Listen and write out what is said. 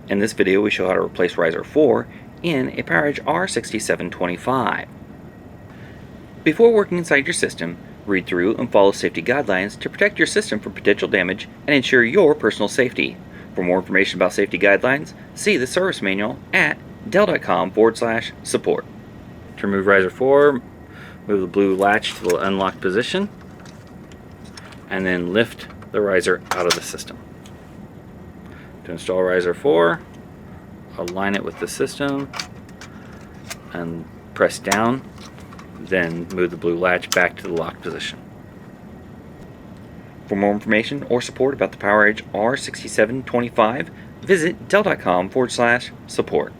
In this video we show how to replace riser 4 in a PowerEdge R6725. Before working inside your system, read through and follow safety guidelines to protect your system from potential damage and ensure your personal safety. For more information about safety guidelines, see the service manual at dell.com/support. To remove riser 4, move the blue latch to the unlocked position and then lift the riser out of the system. To install riser 4, align it with the system and press down, then move the blue latch back to the locked position. For more information or support about the PowerEdge R6725, visit dell.com/support.